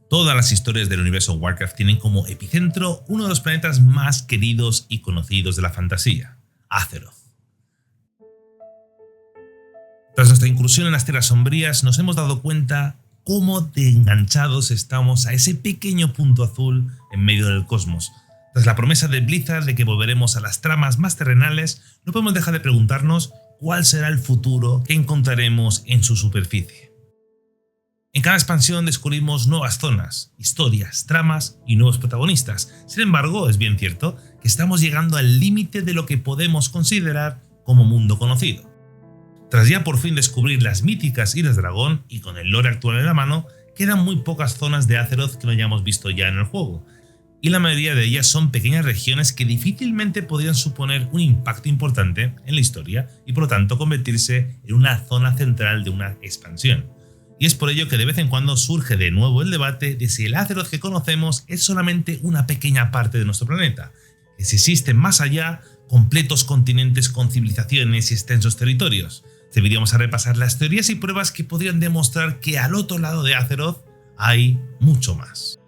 Todas las historias del universo Warcraft tienen como epicentro uno de los planetas más queridos y conocidos de la fantasía, Azeroth. Tras nuestra incursión en las Tierras Sombrías nos hemos dado cuenta cómo de enganchados estamos a ese pequeño punto azul en medio del cosmos. Tras la promesa de Blizzard de que volveremos a las tramas más terrenales, no podemos dejar de preguntarnos cuál será el futuro que encontraremos en su superficie. En cada expansión descubrimos nuevas zonas, historias, tramas y nuevos protagonistas. Sin embargo, es bien cierto que estamos llegando al límite de lo que podemos considerar como mundo conocido. Tras ya por fin descubrir las míticas Islas Dragón y con el lore actual en la mano, quedan muy pocas zonas de Azeroth que no hayamos visto ya en el juego, y la mayoría de ellas son pequeñas regiones que difícilmente podrían suponer un impacto importante en la historia y por lo tanto convertirse en una zona central de una expansión. Y es por ello que de vez en cuando surge de nuevo el debate de si el Azeroth que conocemos es solamente una pequeña parte de nuestro planeta, que si existen más allá completos continentes con civilizaciones y extensos territorios. Deberíamos a repasar las teorías y pruebas que podrían demostrar que al otro lado de Azeroth hay mucho más.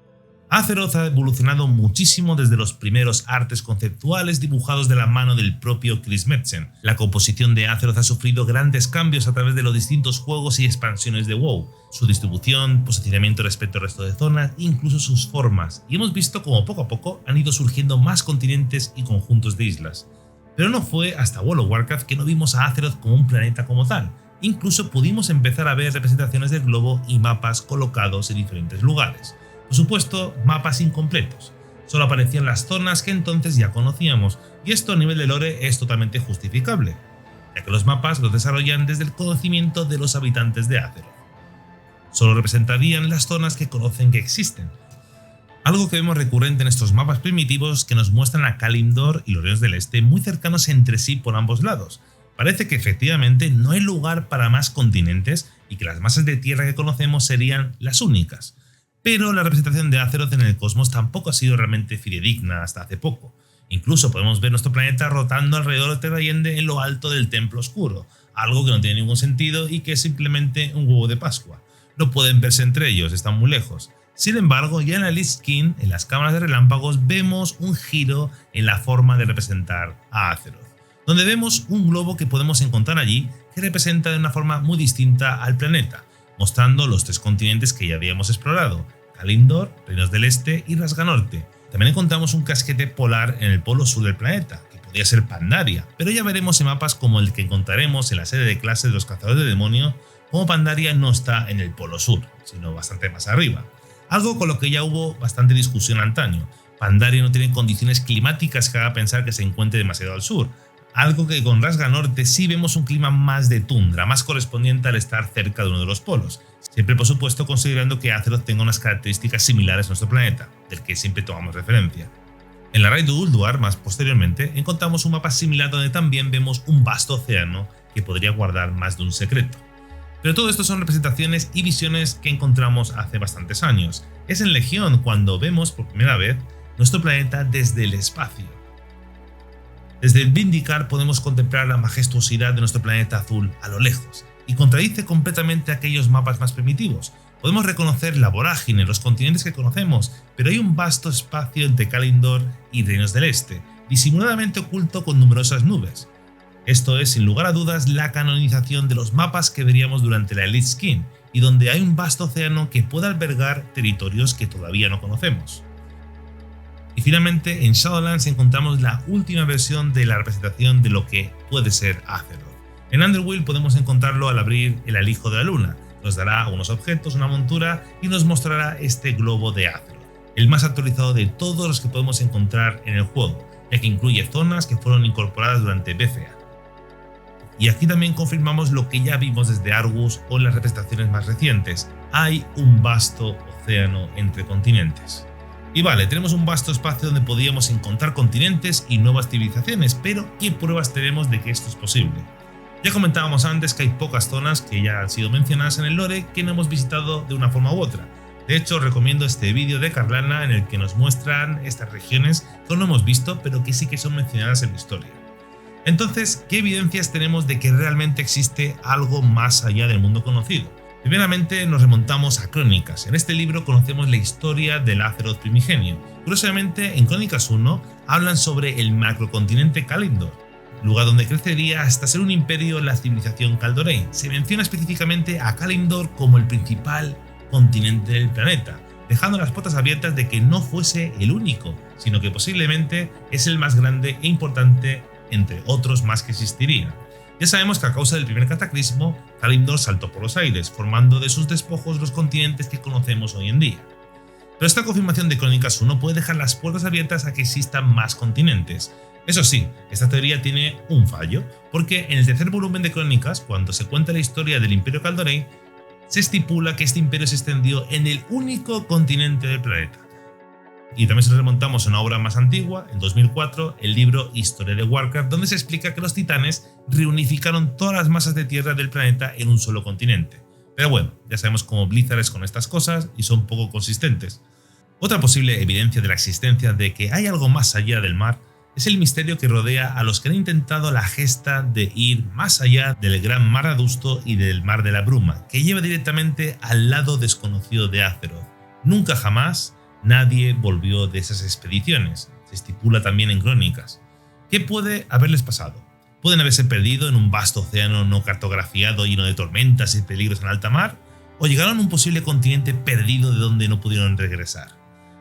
Azeroth ha evolucionado muchísimo desde los primeros artes conceptuales dibujados de la mano del propio Chris Metzen. La composición de Azeroth ha sufrido grandes cambios a través de los distintos juegos y expansiones de WoW, su distribución, posicionamiento respecto al resto de zonas e incluso sus formas, y hemos visto cómo poco a poco han ido surgiendo más continentes y conjuntos de islas. Pero no fue hasta World of Warcraft que no vimos a Azeroth como un planeta como tal, incluso pudimos empezar a ver representaciones del globo y mapas colocados en diferentes lugares. Por supuesto, mapas incompletos. Solo aparecían las zonas que entonces ya conocíamos, y esto a nivel de lore es totalmente justificable, ya que los mapas los desarrollan desde el conocimiento de los habitantes de Azeroth. Solo representarían las zonas que conocen que existen. Algo que vemos recurrente en estos mapas primitivos que nos muestran a Kalimdor y los Reinos del Este muy cercanos entre sí por ambos lados. Parece que efectivamente no hay lugar para más continentes y que las masas de tierra que conocemos serían las únicas. Pero la representación de Azeroth en el cosmos tampoco ha sido realmente fidedigna hasta hace poco. Incluso podemos ver nuestro planeta rotando alrededor de Terrayende en lo alto del Templo Oscuro, algo que no tiene ningún sentido y que es simplemente un huevo de Pascua. No pueden verse entre ellos, están muy lejos. Sin embargo, ya en la Lich King, en las cámaras de relámpagos, vemos un giro en la forma de representar a Azeroth, donde vemos un globo que podemos encontrar allí que representa de una forma muy distinta al planeta, mostrando los tres continentes que ya habíamos explorado, Kalimdor, Reinos del Este y Rasganorte. También encontramos un casquete polar en el polo sur del planeta, que podría ser Pandaria, pero ya veremos en mapas como el que encontraremos en la serie de clase de los cazadores de demonio, como Pandaria no está en el polo sur, sino bastante más arriba. Algo con lo que ya hubo bastante discusión antaño. Pandaria no tiene condiciones climáticas que haga pensar que se encuentre demasiado al sur, algo que con Rasganorte sí vemos un clima más de tundra, más correspondiente al estar cerca de uno de los polos, siempre por supuesto considerando que Azeroth tenga unas características similares a nuestro planeta, del que siempre tomamos referencia. En la raid de Ulduar, más posteriormente, encontramos un mapa similar donde también vemos un vasto océano que podría guardar más de un secreto. Pero todo esto son representaciones y visiones que encontramos hace bastantes años. Es en Legión cuando vemos por primera vez nuestro planeta desde el espacio. Desde el Vindicar podemos contemplar la majestuosidad de nuestro planeta azul a lo lejos, y contradice completamente aquellos mapas más primitivos. Podemos reconocer la vorágine, los continentes que conocemos, pero hay un vasto espacio entre Kalimdor y Reinos del Este, disimuladamente oculto con numerosas nubes. Esto es, sin lugar a dudas, la canonización de los mapas que veríamos durante la Lich King, y donde hay un vasto océano que puede albergar territorios que todavía no conocemos. Y finalmente, en Shadowlands encontramos la última versión de la representación de lo que puede ser Azeroth. En Underworld podemos encontrarlo al abrir el alijo de la luna, nos dará unos objetos, una montura y nos mostrará este globo de Azeroth, el más actualizado de todos los que podemos encontrar en el juego, ya que incluye zonas que fueron incorporadas durante BFA. Y aquí también confirmamos lo que ya vimos desde Argus o en las representaciones más recientes, hay un vasto océano entre continentes. Y vale, tenemos un vasto espacio donde podríamos encontrar continentes y nuevas civilizaciones, pero ¿qué pruebas tenemos de que esto es posible? Ya comentábamos antes que hay pocas zonas que ya han sido mencionadas en el lore que no hemos visitado de una forma u otra. De hecho, os recomiendo este vídeo de Carlana en el que nos muestran estas regiones que no hemos visto, pero que sí que son mencionadas en la historia. Entonces, ¿qué evidencias tenemos de que realmente existe algo más allá del mundo conocido? Primeramente nos remontamos a Crónicas. En este libro conocemos la historia del Azeroth primigenio. Curiosamente, en Crónicas 1 hablan sobre el macrocontinente Kalimdor, lugar donde crecería hasta ser un imperio la civilización Kaldorei. Se menciona específicamente a Kalimdor como el principal continente del planeta, dejando las puertas abiertas de que no fuese el único, sino que posiblemente es el más grande e importante entre otros más que existirían. Ya sabemos que a causa del primer cataclismo, Kalimdor saltó por los aires, formando de sus despojos los continentes que conocemos hoy en día. Pero esta confirmación de Crónicas 1 puede dejar las puertas abiertas a que existan más continentes. Eso sí, esta teoría tiene un fallo, porque en el tercer volumen de Crónicas, cuando se cuenta la historia del Imperio Kaldorei, se estipula que este imperio se extendió en el único continente del planeta. Y también si nos remontamos a una obra más antigua, en 2004, el libro Historia de Warcraft, donde se explica que los titanes reunificaron todas las masas de tierra del planeta en un solo continente. Pero bueno, ya sabemos cómo Blizzard es con estas cosas y son poco consistentes. Otra posible evidencia de la existencia de que hay algo más allá del mar es el misterio que rodea a los que han intentado la gesta de ir más allá del gran mar adusto y del mar de la bruma, que lleva directamente al lado desconocido de Azeroth. Nunca jamás nadie volvió de esas expediciones, se estipula también en Crónicas. ¿Qué puede haberles pasado? ¿Pueden haberse perdido en un vasto océano no cartografiado lleno de tormentas y peligros en alta mar? ¿O llegaron a un posible continente perdido de donde no pudieron regresar?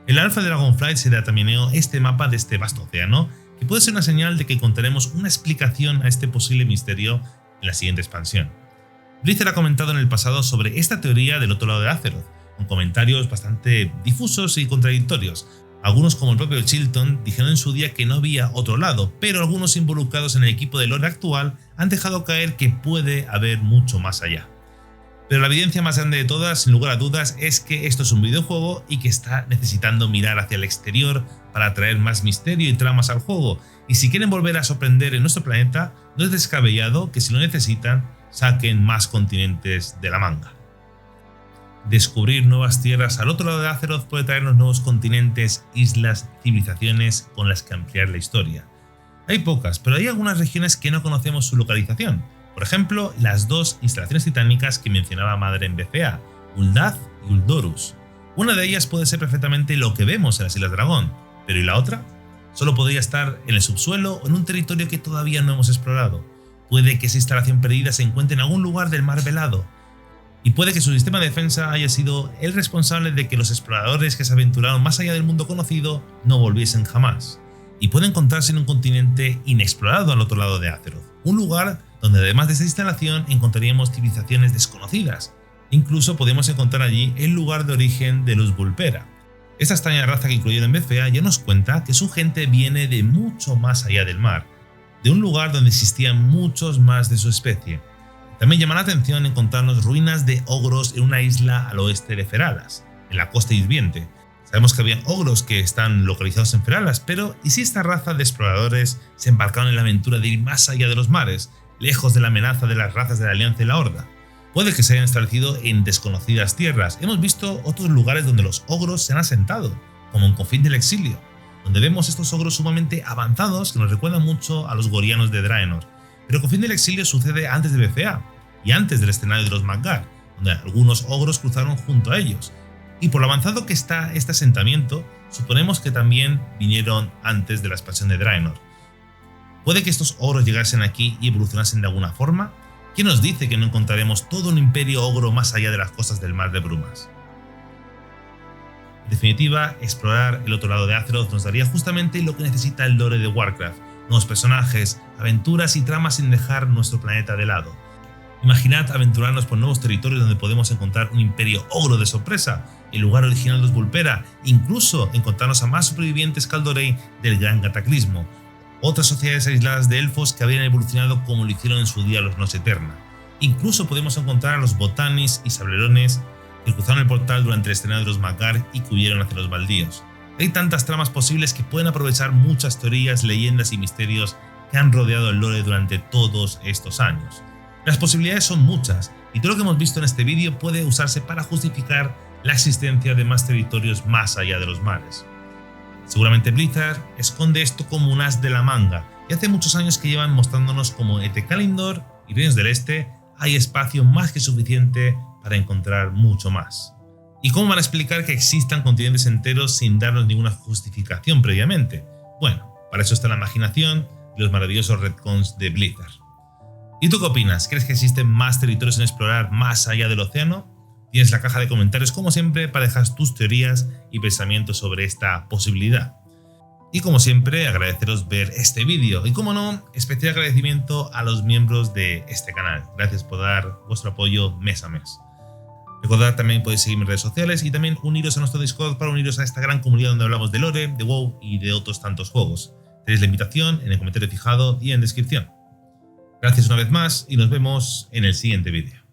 El Alpha Dragonflight se dataminó este mapa de este vasto océano, que puede ser una señal de que encontraremos una explicación a este posible misterio en la siguiente expansión. Blizzard ha comentado en el pasado sobre esta teoría del otro lado de Azeroth, con comentarios bastante difusos y contradictorios. Algunos, como el propio Chilton, dijeron en su día que no había otro lado, pero algunos involucrados en el equipo de lore actual han dejado caer que puede haber mucho más allá. Pero la evidencia más grande de todas, sin lugar a dudas, es que esto es un videojuego y que está necesitando mirar hacia el exterior para traer más misterio y tramas al juego, y si quieren volver a sorprender en nuestro planeta, no es descabellado que si lo necesitan, saquen más continentes de la manga. Descubrir nuevas tierras al otro lado de Azeroth puede traernos nuevos continentes, islas, civilizaciones con las que ampliar la historia. Hay pocas, pero hay algunas regiones que no conocemos su localización. Por ejemplo, las dos instalaciones titánicas que mencionaba Madre en BCA, Ul'dah y Uldorus. Una de ellas puede ser perfectamente lo que vemos en las Islas Dragón, pero ¿y la otra? Solo podría estar en el subsuelo o en un territorio que todavía no hemos explorado. Puede que esa instalación perdida se encuentre en algún lugar del Mar Velado. Y puede que su sistema de defensa haya sido el responsable de que los exploradores que se aventuraron más allá del mundo conocido no volviesen jamás. Y puede encontrarse en un continente inexplorado al otro lado de Azeroth, un lugar donde además de esta instalación encontraríamos civilizaciones desconocidas. Incluso podemos encontrar allí el lugar de origen de los Vulpera. Esta extraña raza que incluyeron en BCA ya nos cuenta que su gente viene de mucho más allá del mar, de un lugar donde existían muchos más de su especie. También llama la atención encontrarnos ruinas de ogros en una isla al oeste de Feralas, en la costa hirviente. Sabemos que habían ogros que están localizados en Feralas, pero ¿y si esta raza de exploradores se embarcaron en la aventura de ir más allá de los mares, lejos de la amenaza de las razas de la Alianza y la Horda? Puede que se hayan establecido en desconocidas tierras. Hemos visto otros lugares donde los ogros se han asentado, como en Confín del Exilio, donde vemos estos ogros sumamente avanzados que nos recuerdan mucho a los gorianos de Draenor. Pero Confín del Exilio sucede antes de BCA y antes del escenario de los Mag'har, donde algunos ogros cruzaron junto a ellos. Y por lo avanzado que está este asentamiento, suponemos que también vinieron antes de la expansión de Draenor. ¿Puede que estos ogros llegasen aquí y evolucionasen de alguna forma? ¿Quién nos dice que no encontraremos todo un imperio ogro más allá de las costas del Mar de Brumas? En definitiva, explorar el otro lado de Azeroth nos daría justamente lo que necesita el lore de Warcraft: nuevos personajes, aventuras y tramas sin dejar nuestro planeta de lado. Imaginad aventurarnos por nuevos territorios donde podemos encontrar un imperio ogro de sorpresa, el lugar original de los Vulpera, incluso encontrarnos a más supervivientes Kaldorei del gran cataclismo, otras sociedades aisladas de elfos que habían evolucionado como lo hicieron en su día los Noche Eterna. Incluso podemos encontrar a los Botanis y Sablerones que cruzaron el portal durante el escenario de los Mag'har y que huyeron hacia los baldíos. Hay tantas tramas posibles que pueden aprovechar muchas teorías, leyendas y misterios que han rodeado el lore durante todos estos años. Las posibilidades son muchas, y todo lo que hemos visto en este vídeo puede usarse para justificar la existencia de más territorios más allá de los mares. Seguramente Blizzard esconde esto como un as de la manga, y hace muchos años que llevan mostrándonos como entre Kalimdor y Reinos del Este hay espacio más que suficiente para encontrar mucho más. ¿Y cómo van a explicar que existan continentes enteros sin darnos ninguna justificación previamente? Bueno, para eso está la imaginación y los maravillosos retcons de Blizzard. ¿Y tú qué opinas? ¿Crees que existen más territorios en explorar más allá del océano? Tienes la caja de comentarios como siempre para dejar tus teorías y pensamientos sobre esta posibilidad. Y como siempre, agradeceros ver este vídeo y como no, especial agradecimiento a los miembros de este canal. Gracias por dar vuestro apoyo mes a mes. Recordad también podéis seguirme en redes sociales y también uniros a nuestro Discord para uniros a esta gran comunidad donde hablamos de lore, de WoW y de otros tantos juegos. Tenéis la invitación en el comentario fijado y en descripción. Gracias una vez más y nos vemos en el siguiente vídeo.